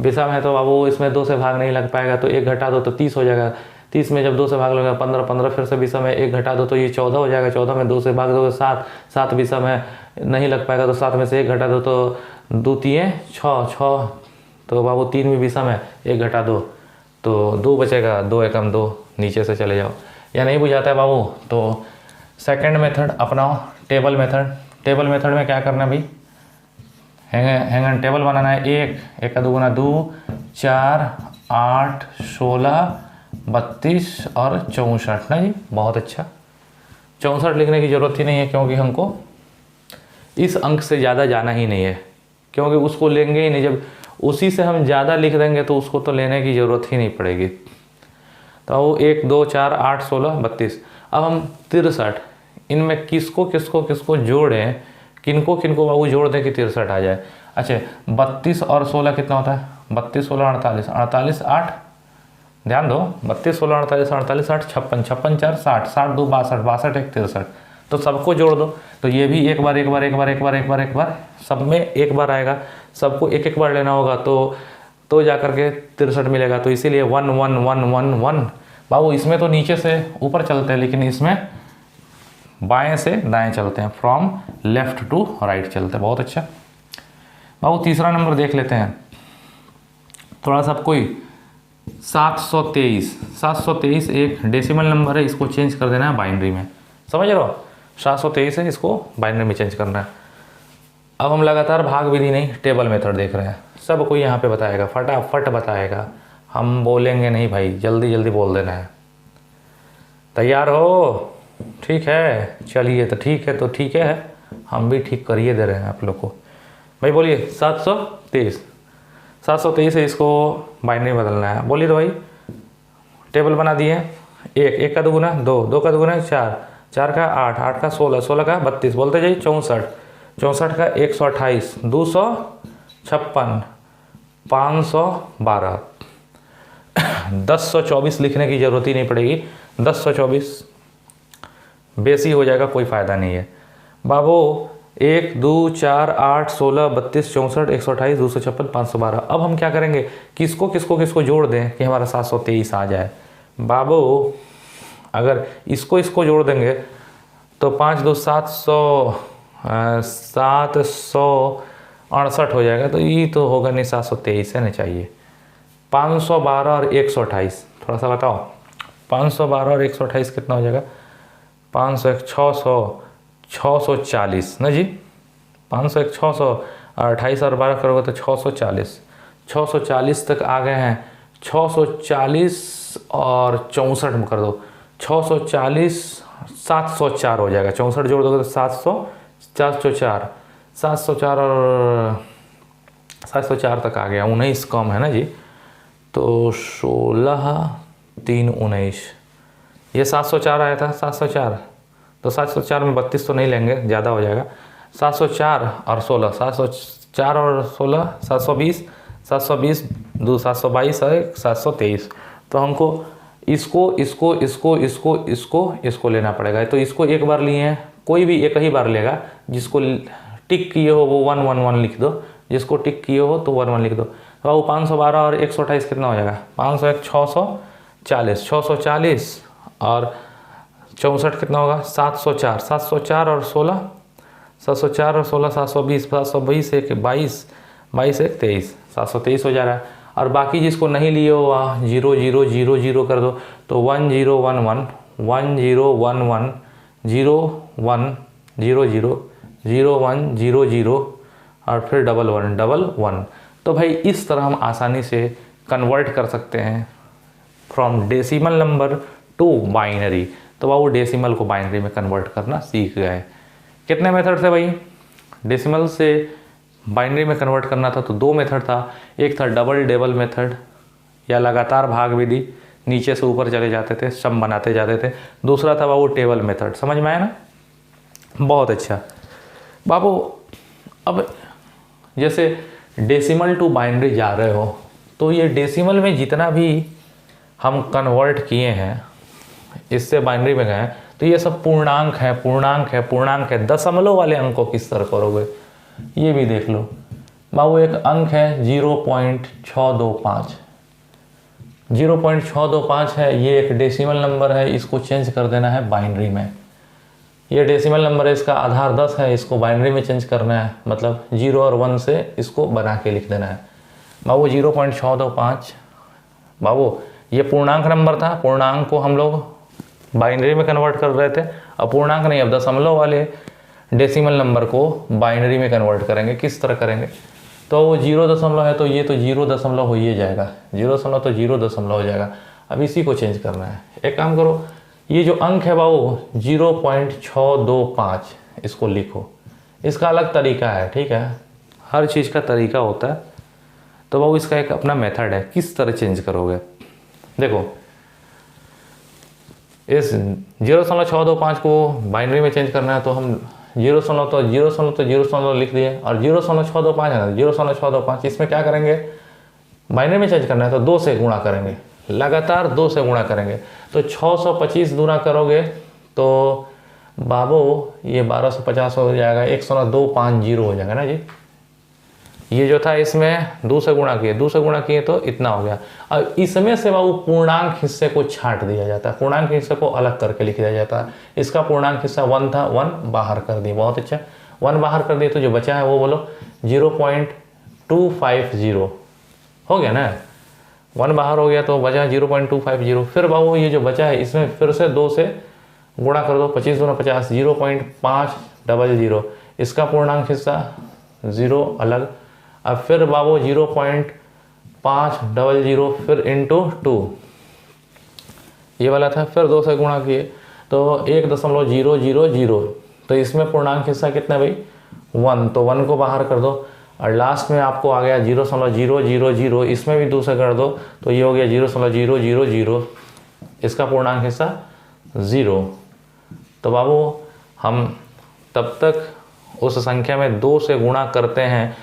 विषम है तो बाबू इसमें 2 से भाग नहीं लग पाएगा, तो 1 घटा दो तो 30 हो जाएगा, 30 में जब 2 से भाग लोगे 15, 15 फिर से 20 में 1 घटा दो तो ये 14 हो जाएगा, 14 में 2 से भाग दोगे 7, 7 20 में नहीं लग पाएगा तो 7 में से 1 घटा दो तो 2 3 6, 6 तो बाबू 3 में 20 में 1 घटा दो तो 2 बचेगा, 2 एकम 2, नीचे से चले जाओ। या नहीं बुझाता है बाबू तो सेकंड मेथड अपनाओ, टेबल मेथड। टेबल मेथड में क्या करना भाई, हैंगन टेबल बनाना है। 1 का 2 गुना 2, 4 8 16 32 और 64 ना जी, बहुत अच्छा। 64 लिखने की ज़रूरत ही नहीं है क्योंकि हमको इस अंक से ज़्यादा जाना ही नहीं है, क्योंकि उसको लेंगे ही नहीं। जब उसी से हम ज़्यादा लिख देंगे तो उसको तो लेने की ज़रूरत ही नहीं पड़ेगी। तो वो 1 2 4 8 16 32। अब हम 63, इनमें किसको किसको किसको जोड़ें, किनको किनको बाबू जोड़ दें कि 63 आ जाए। अच्छा 32 और 16 कितना होता है, 32 16 48, 48 8, ध्यान दो 32 16 48, 48 8 56, 56 4 60, 60 2 62, 62 1 63, तो सबको जोड़ दो। तो ये भी एक बार एक बार एक बार एक बार एक बार एक बार सब में एक बार आएगा, सबको एक एक बार लेना होगा तो जा करके 63 मिलेगा। तो इसीलिए 1 1 1 1 1 बाबू, इसमें तो नीचे से ऊपर चलते हैं लेकिन इसमें बाएं से दाएं चलते हैं, फ्रॉम लेफ्ट टू राइट चलते हैं। बहुत अच्छा बाबू, तीसरा नंबर देख लेते हैं थोड़ा सा। कोई 723, 723 एक डेसिमल नंबर है, इसको चेंज कर देना है बाइनरी में, समझ रहे हो। 723 है, इसको बाइनरी में चेंज करना है। अब हम लगातार भाग विधि नहीं टेबल मेथड देख रहे हैं, सब कोई यहाँ पे बताएगा, फटाफट बताएगा, हम बोलेंगे नहीं भाई, जल्दी जल्दी बोल देना है। तैयार हो? ठीक है, चलिए तो ठीक है, तो ठीक है, हम भी ठीक करिए दे रहे हैं आप लोग को। भाई बोलिए 723, 723 है, इसको बाइनरी बदलना है। बोलिए तो भाई, टेबल बना दिए। 1 का 2 गुना 2, 2 का 2 गुना 4, 4 का 8, 8 का 16, 16 का 32, बोलते जाइए 64, 64 का 128, 256, 512, 1024 लिखने की ज़रूरत ही नहीं पड़ेगी, 1024 बेसी हो जाएगा, कोई फ़ायदा नहीं है बाबू। 1 2 4 8 16 32 64 128 256 512। अब हम क्या करेंगे, किसको किसको किसको जोड़ दें कि हमारा 723 आ जाए। बाबू अगर इसको इसको जोड़ देंगे तो 5 2 768 हो जाएगा, तो ये तो होगा नहीं, 723 है ना चाहिए। 512 और 128 थोड़ा सा बताओ, 512 और 128 कितना हो जाएगा। 501 600 640 ना जी, 501 600 और 28 और 12 करोगे तो 640, 640 तक आ गए हैं। 640 और 64 में कर दो, 640 704 हो जाएगा। 64 जोड़ दोगे तो 700 404, 704 और 704 तक आ गया। 19 कम है ना जी, तो 16 3 19, ये 704 आया था, 704, तो 704 में 32 तो नहीं लेंगे, ज़्यादा हो जाएगा। 704 और 16, 704 और 16 720, 720 2 722 और 723। तो हमको इसको इसको इसको इसको इसको इसको लेना पड़ेगा। तो इसको एक बार लिए हैं, कोई भी एक ही बार लेगा। जिसको टिक किए हो वो 1 1 1 लिख दो, जिसको टिक किए हो तो 1 1 लिख दो। तो वो 512 और 128 कितना हो जाएगा। 501 640, 640 और 64 कितना होगा 704, 704 और 16, 704 और 16 720, 720 1 22, 22 1 23, 723 हो जा रहा है। और बाकी जिसको नहीं लिए हो वहाँ 0 0 0 0 कर दो, तो 1 0 1 1 1 0 1 1 0 1 0 0 0 1 0 0 और फिर 1 1 1 1। तो भाई इस तरह हम आसानी से कन्वर्ट कर सकते हैं from decimal number two binary. तो वो डेसिमल को बाइनरी में कन्वर्ट करना सीख गए। कितने मेथड थे भाई डेसिमल से बाइनरी में कन्वर्ट करना था? तो 2 मेथड था। एक था डबल टेबल मेथड या लगातार भाग विधि, नीचे से ऊपर चले जाते थे, सम बनाते जाते थे। दूसरा था वो टेबल मेथड। समझ में आया ना? बहुत अच्छा बाबू। अब जैसे डेसिमल टू बाइनरी जा रहे हो तो ये डेसिमल में जितना भी हम कन्वर्ट किए हैं इससे बाइनरी में गए, तो ये सब पूर्णांक है, पूर्णांक है, पूर्णांक है। दशमलव वाले अंकों किस तरह करोगे ये भी देख लो बाबू। एक अंक है 0.625, 0.625 है, ये एक डेसिमल नंबर है, इसको चेंज कर देना है बाइनरी में। ये डेसिमल नंबर है, इसका आधार 10 है, इसको बाइनरी में चेंज करना है, मतलब 0 और 1 से इसको बना के लिख देना है। बाबू 0.625, बाबू ये पूर्णांक नंबर था, पूर्णांक को हम लोग बाइनरी में कन्वर्ट कर रहे थे। अब पूर्णांक नहीं, अब दशमलव वाले डेसिमल नंबर को बाइनरी में कन्वर्ट करेंगे। किस तरह करेंगे, तो 0 दशमलव है तो ये तो 0 दशमलव हो ही जाएगा, 0 दशमलव तो 0 दशमलव हो जाएगा। अब इसी को चेंज करना है। एक काम करो, ये जो अंक है बाबू 0.625, इसको लिखो। इसका अलग तरीका है, ठीक है, हर चीज़ का तरीका होता है। तो बाबू इसका एक अपना मेथड है, किस तरह चेंज करोगे। देखो, इस 0.625 को बाइनरी में चेंज करना है, तो हम 0 लिख दिए, और 0.625 है ना, 0.625, इसमें क्या करेंगे, बाइनरी में चेंज करना है तो 2 से गुणा करेंगे, लगातार 2 से गुणा करेंगे। तो 625 गुणा करोगे तो बाबू ये 1250 हो जाएगा, 10250 हो जाएगा ना जी। ये जो था इसमें 2 से गुणा किए तो इतना हो गया। अब इसमें से बाबू पूर्णांक हिस्से को छांट दिया जाता है, पूर्णांक हिस्से को अलग करके लिख दिया जाता है। इसका पूर्णांक हिस्सा 1 था, 1 बाहर कर दिए, बहुत अच्छा, 1 बाहर कर दिए, तो जो बचा है वो बोलो 0.250 हो गया ना। 1 बाहर हो गया तो बचा 0.250। फिर बाबू ये जो बचा है इसमें फिर से 2 से गुणा कर दो, 25 दूना 50, 0.500, इसका पूर्णांक हिस्सा 0 अलग। अब फिर बाबू 0.500 फिर इंटू 2 ये वाला था, फिर 2 से गुणा किए तो 1.000, तो इसमें पूर्णांक हिस्सा कितना भाई 1, तो 1 को बाहर कर दो, और लास्ट में आपको आ गया 0.000, इसमें भी 2 से कर दो तो ये हो गया 0.000, इसका पूर्णांक हिस्सा 0। तो बाबू हम तब तक उस संख्या में 2 से गुणा करते हैं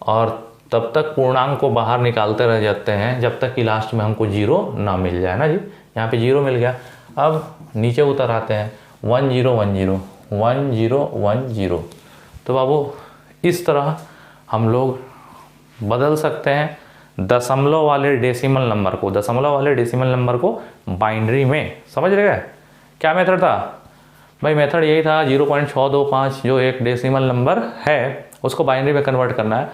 और तब तक पूर्णांक को बाहर निकालते रह जाते हैं जब तक कि लास्ट में हमको 0 ना मिल जाए ना जी। यहाँ पे 0 मिल गया। अब नीचे उतर आते हैं 1010, तो बाबू इस तरह हम लोग बदल सकते हैं दशमलव वाले डेसिमल नंबर को बाइनरी में। समझ रहे हैं क्या मेथड था भाई? मेथड यही था, 0.625 जो एक डेसिमल नंबर है उसको बाइनरी में कन्वर्ट करना है।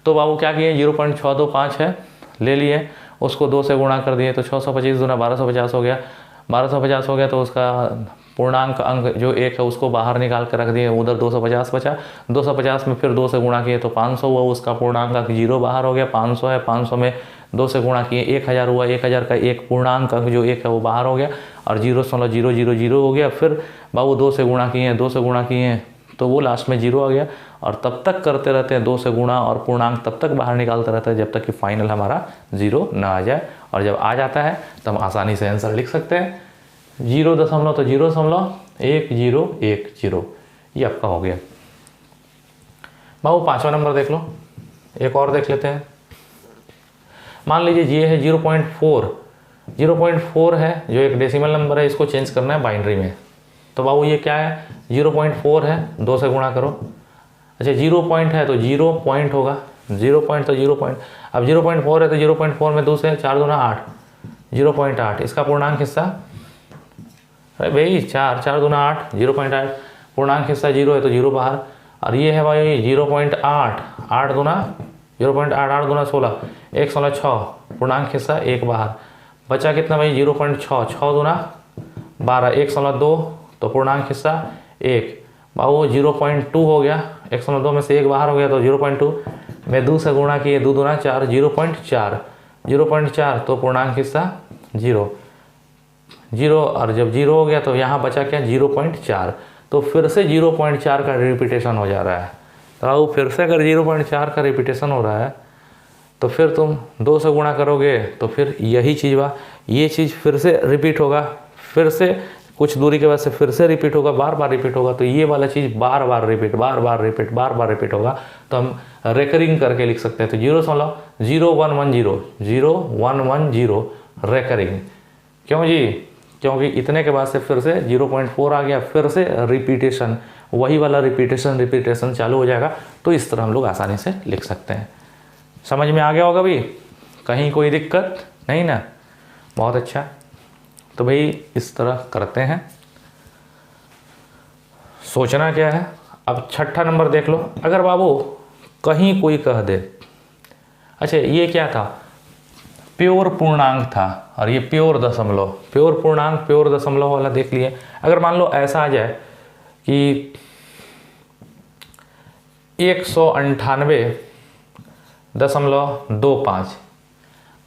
तो बाबू क्या किए, 0.625 है ले लिए, उसको 2 से गुणा कर दिए तो 625 दूना 1250 हो गया। 1250 हो गया तो उसका पूर्णांक अंक जो 1 है उसको बाहर निकाल कर रख दिए, उधर 250 बचा। 250 में फिर 2 से गुणा किए तो 500 हुआ, उसका पूर्णांक अंक 0 बाहर हो गया। 500 है, 500 में 2 से गुणा किए 1000 हुआ, 1000 का एक पूर्णांक अंक जो 1 है वो बाहर हो गया, और 0.000 हो गया। फिर बाबू 2 से गुणा किए तो वो लास्ट में 0 आ गया। और तब तक करते रहते हैं 2 से गुणा, और पूर्णांक तब तक बाहर निकालते रहते हैं जब तक कि फाइनल हमारा 0 ना आ जाए। और जब आ जाता है तो हम आसानी से आंसर लिख सकते हैं। 0 दशमलव तो 0.1010, ये आपका हो गया। बाबू 5वां नंबर देख लो, एक और देख लेते हैं। मान लीजिए ये है 0.4 है जो एक डेसिमल नंबर है, इसको चेंज करना है बाइनरी में। तो बाबू ये क्या है, 0.4 है, 2 से गुणा करो। अच्छा 0 पॉइंट है तो 0 पॉइंट होगा, 0 पॉइंट तो 0 पॉइंट। अब 0.4 है तो 0.4 में 2 से 4 दूना 8, 0.8, इसका पूर्णांक हिस्सा, अरे भाई 4 दूना 8, 0.8, पूर्णांक हिस्सा 0 है तो 0 बाहर। और ये है भाई 0.8, 8 दूना 16, 116, पूर्णांक हिस्सा 1 बाहर। बचा कितना भाई 0.6, 6 दूना 12, 116, तो पूर्णांक हिस्सा 1। बाबू 0.2 हो गया, 102 में से 1 बाहर हो गया तो 0.2 में 2 से गुणा किए, 2 दूना 4, 0.4, तो पूर्णांक हिस्सा 0। और जब 0 हो गया तो यहाँ बचा क्या 0.4, तो फिर से 0.4 का रिपीटेशन हो जा रहा है। तो फिर से अगर 0.4 का रिपीटेशन हो रहा है तो फिर तुम 2 से गुणा करोगे तो फिर यही चीज़ ये चीज़ फिर से रिपीट होगा, फिर से कुछ दूरी के बाद से फिर से रिपीट होगा, बार बार रिपीट होगा। तो ये वाला चीज़ बार बार रिपीट होगा, तो हम रेकरिंग करके लिख सकते हैं। तो 0.0110 रेकरिंग। क्यों जी? क्योंकि इतने के बाद से फिर से 0.4 आ गया, फिर से रिपीटेशन, वही वाला रिपीटेशन चालू हो जाएगा। तो इस तरह हम लोग आसानी से लिख सकते हैं। समझ में आ गया होगा भी? कहीं कोई दिक्कत नहीं ना? बहुत अच्छा। तो भाई इस तरह करते हैं। सोचना क्या है। अब छठा नंबर देख लो। अगर बाबू कहीं कोई कह दे, अच्छा ये क्या था, प्योर पूर्णांक था और ये प्योर दशमलव, प्योर पूर्णांक प्योर दशमलव वाला देख लिए। अगर मान लो ऐसा आ जाए कि 198.25,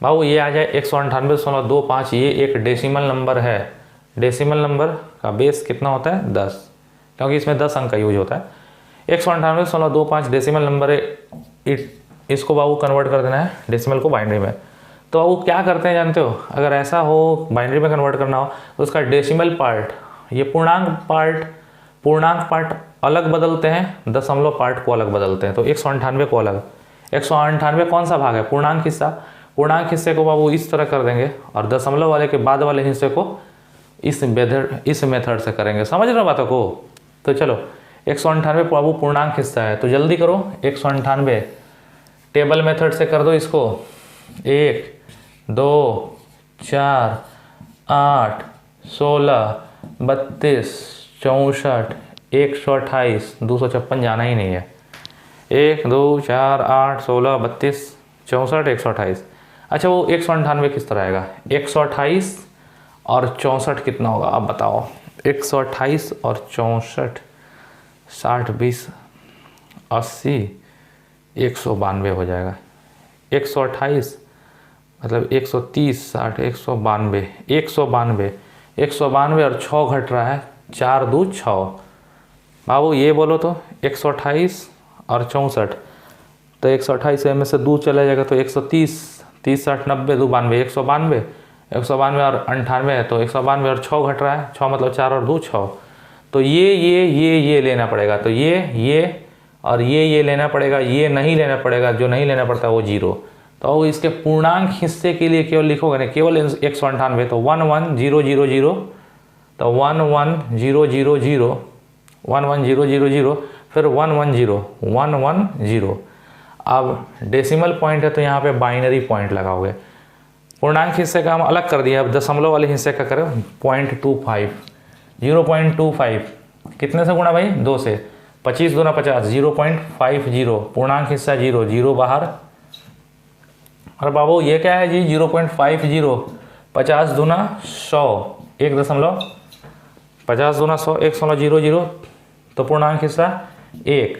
बाबू ये आ जाए 198.25, ये एक डेसिमल नंबर है। डेसिमल नंबर का बेस कितना होता है 10, क्योंकि इसमें 10 अंक का यूज होता है। 198.25 डेसिमल नंबर है। इसको बाबू कन्वर्ट कर देना है डेसिमल को बाइनरी में। तो बाबू क्या करते हैं जानते हो, अगर ऐसा हो बाइनरी में कन्वर्ट करना हो तो उसका डेसिमल पार्ट, ये पूर्णांक पार्ट अलग बदलते हैं, दशमलव पार्ट को अलग बदलते हैं। तो 198 को अलग, 198 कौन सा भाग है, पूर्णांक हिस्सा। पूर्णांक हिस्से को बाबू इस तरह कर देंगे और दशमलव वाले के बाद वाले हिस्से को इस मेथड से करेंगे। समझ रहे हो बातों को। तो चलो 198 बाबू पूर्णांक हिस्सा है, तो जल्दी करो 198 टेबल मेथड से कर दो इसको। 1 2 4 8 16 32 64 128 256 जाना ही नहीं है। 1 2 4 8 16 32 64 128। अच्छा वो 198 किस तरह आएगा, 128 और 64 कितना होगा आप बताओ। 128 और 64 60 20 80 192 हो जाएगा। 128 मतलब 130 60 192 192 और 6 घट रहा है, 4 2 6। बाबू ये बोलो तो 128 और 64, तो 128 में से 2 चला जाएगा तो 130 30 60 90 2 92 192 और 98 है, तो 192 और 6 घट रहा है, 6 मतलब 4 और 2 6। तो ये लेना पड़ेगा, तो ये और ये लेना पड़ेगा, ये नहीं लेना पड़ेगा, जो नहीं लेना पड़ता वो 0। तो इसके पूर्णांक हिस्से के लिए केवल लिखोगे ना, केवल 198, तो 11000, तो 11000 11000 फिर 110 अब डेसिमल पॉइंट है तो यहाँ पे बाइनरी पॉइंट लगाओगे। पूर्णांक हिस्से का हम अलग कर दिया, अब दशमलव वाले हिस्से का करें 0.25 0.25 कितने से गुणा भाई 2 से, 25 दूना 50 0.50 पूर्णांक हिस्सा 0 0 बाहर। और बाबू ये क्या है जी 0.50 50 दूना 100 1 दशमलव 50 दूना 100 100 तो पूर्णांक हिस्सा 1।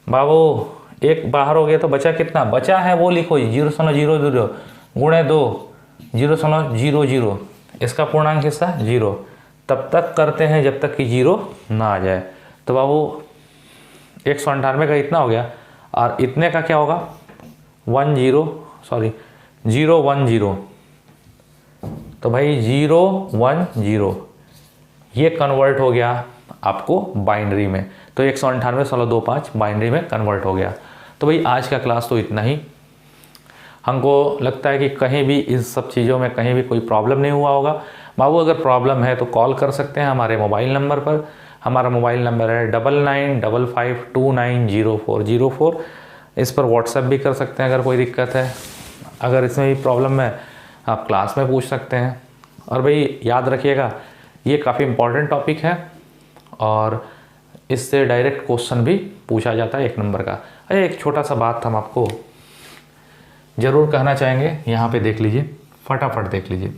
बाबू 1 बाहर हो गया तो बचा कितना, बचा है वो लिखो 0.00 गुणे 2 0.00, इसका पूर्णांक हिस्सा 0। तब तक करते हैं जब तक कि 0 ना आ जाए। तो बाबू 198 का इतना हो गया और इतने का क्या होगा 010। तो भाई 010 ये कन्वर्ट हो गया आपको बाइनरी में, तो 198.25 बाइनरी में कन्वर्ट हो गया। तो भाई आज का क्लास तो इतना ही। हमको लगता है कि कहीं भी इस सब चीज़ों में कहीं भी कोई प्रॉब्लम नहीं हुआ होगा। बाबू अगर प्रॉब्लम है तो कॉल कर सकते हैं हमारे मोबाइल नंबर पर। हमारा मोबाइल नंबर है 9955290404। इस पर व्हाट्सएप भी कर सकते हैं अगर कोई दिक्कत है। अगर इसमें भी प्रॉब्लम है आप क्लास में पूछ सकते हैं। और भाई याद रखिएगा ये काफ़ी इम्पॉर्टेंट टॉपिक है और इससे डायरेक्ट क्वेश्चन भी पूछा जाता है 1 नंबर का। अरे एक छोटा सा बात हम आपको ज़रूर कहना चाहेंगे, यहाँ पे देख लीजिए, फटाफट देख लीजिए।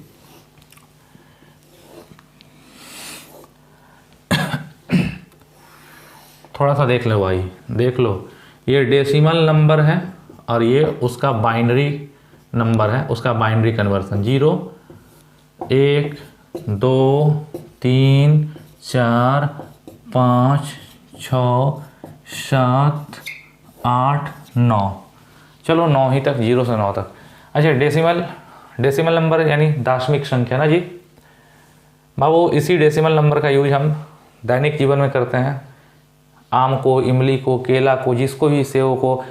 थोड़ा सा देख लो भाई, देख लो, ये डेसिमल नंबर है और ये उसका बाइनरी नंबर है, उसका बाइनरी कन्वर्सन 0 1 2 3 4 5 6 7 8 9, चलो 9 ही तक, 0 से 9 तक। अच्छा डेसिमल नंबर यानी दाशमिक संख्या ना जी। बाबू इसी डेसिमल नंबर का यूज हम दैनिक जीवन में करते हैं। आम को, इमली को, केला को, जिसको भी, सेव को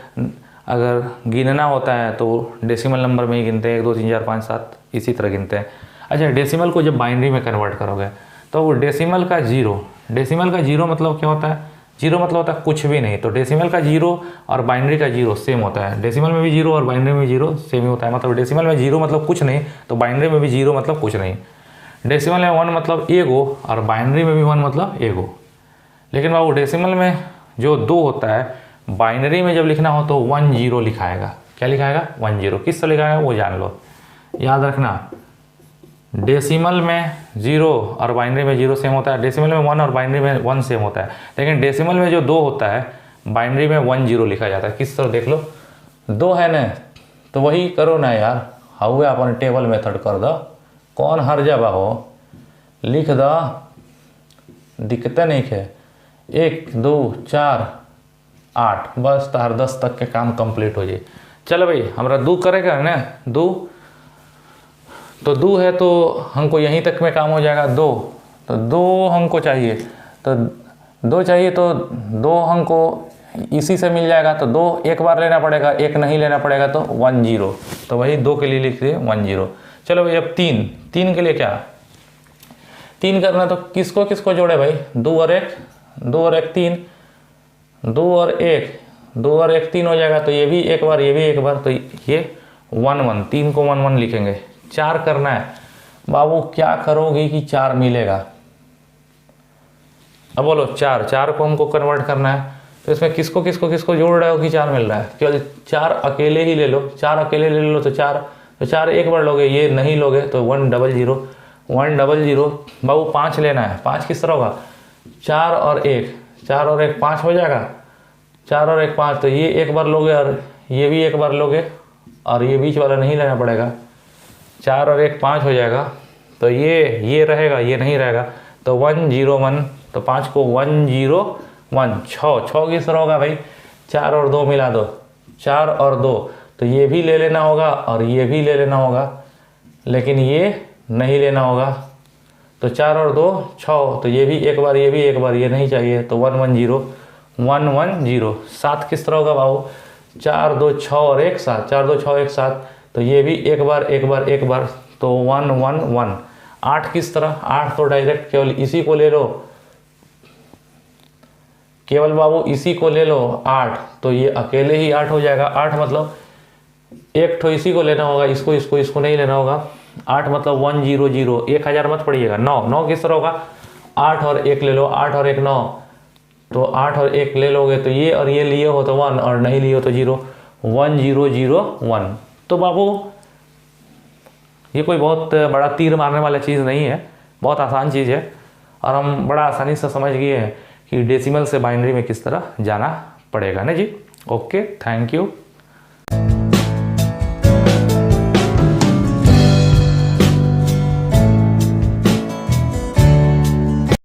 अगर गिनना होता है तो डेसिमल नंबर में ही गिनते हैं, 1 2 3 4 5 7 इसी तरह गिनते हैं। अच्छा डेसिमल को जब बाइनरी में कन्वर्ट करोगे तो वो डेसिमल का जीरो मतलब क्या होता है, जीरो मतलब होता है कुछ भी नहीं। तो डेसिमल का जीरो और बाइनरी का जीरो सेम होता है। डेसिमल में भी जीरो और बाइनरी में जीरो सेम ही होता है। मतलब डेसिमल में जीरो मतलब कुछ नहीं, तो बाइनरी में भी जीरो मतलब कुछ नहीं। डेसिमल में 1 मतलब एगो और बाइनरी में भी 1 मतलब एगो। लेकिन बाबू डेसिमल में जो 2 होता है, बाइनरी में जब लिखना हो तो 1 0 लिखाएगा। क्या लिखाएगा? 1 0। किस तरह लिखाएगा वो जान लो, याद रखना। डेसिमल में 0 और बाइनरी में 0 सेम होता है, डेसिमल में 1 और बाइनरी में 1 सेम होता है। लेकिन डेसिमल में जो 2 होता है, बाइनरी में 1 0 लिखा जाता है। किस तरह देख लो, 2 है ना, तो वही करो ना यार, हुए अपन टेबल मेथड कर दो, कौन हर जगह हो, लिख दो, दिक्कत नहीं है। 1 2 4 8, बस तार 10 तक के काम कंप्लीट हो जाए। चलो भाई, हमारा 2 करेगा ना, 2 तो 2 है तो हमको यहीं तक में काम हो जाएगा। 2 तो 2 हमको चाहिए, तो 2 चाहिए तो 2 हमको इसी से मिल जाएगा। तो 2 एक बार लेना पड़ेगा, 1 नहीं लेना पड़ेगा, तो 1 0। तो वही 2 के लिए लिख दिए 1 0। चलो भाई, अब 3 के लिए क्या 3 करना, तो किसको किसको जोड़े भाई? 2 और 1 3, 2 और 1 3 हो जाएगा। तो ये भी एक बार, ये भी एक बार, तो ये 1 1, 3 को 1 1 लिखेंगे। 4 करना है बाबू, क्या करोगे कि 4 मिलेगा? अब बोलो, 4 को हमको कन्वर्ट करना है, तो इसमें किसको किसको किसको जोड़ रहे हो कि 4 मिल रहा है? केवल 4 अकेले ही ले लो, 4 अकेले ले लो, तो 4 एक बार लोगे, ये नहीं लोगे तो 1 0 0 1 0 0। बाबू 5 लेना है, 5 किस तरह होगा? 4 और 1 5 हो जाएगा। 4 और 1 5, तो ये एक बार लोगे और ये भी एक बार लोगे, और ये बीच वाला नहीं लेना पड़ेगा। 4 और 1 5 हो जाएगा, तो ये रहेगा, ये नहीं रहेगा, तो 1 0 1, तो 5 को 1 0 1, 6 किस तरह होगा भाई? 4 और 2 मिला दो, 4 और 2, तो ये भी ले लेना होगा और ये भी ले लेना होगा, लेकिन ये नहीं लेना होगा। तो 4 और 2 6, तो ये भी एक बार, ये भी एक बार, ये नहीं चाहिए, तो 1 1 0 1 1 0। 7 किस तरह होगा बाबू? 4 2 6 और 1 7, 4 2 6 1 7, तो ये भी एक बार एक बार एक बार, तो 1 1 1। 8 किस तरह? 8 तो डायरेक्ट केवल इसी को ले लो, केवल बाबू इसी को ले लो 8, तो ये अकेले ही 8 हो जाएगा। 8 मतलब एक ठो इसी को लेना होगा, इसको नहीं लेना होगा। 8 मतलब 1 0 0, 1000 मत पड़िएगा। 9 किस तरह होगा? 8 और 1 ले लो, 8 और 1 9, तो 8 और 1 ले लोगे, तो ये और ये लिए हो तो 1 और नहीं लिए हो तो 0, 1 0 0 1। तो बाबू ये कोई बहुत बड़ा तीर मारने वाला चीज़ नहीं है, बहुत आसान चीज़ है, और हम बड़ा आसानी से समझ गए हैं कि डेसिमल से बाइनरी में किस तरह जाना पड़ेगा ना जी। Okay, thank you.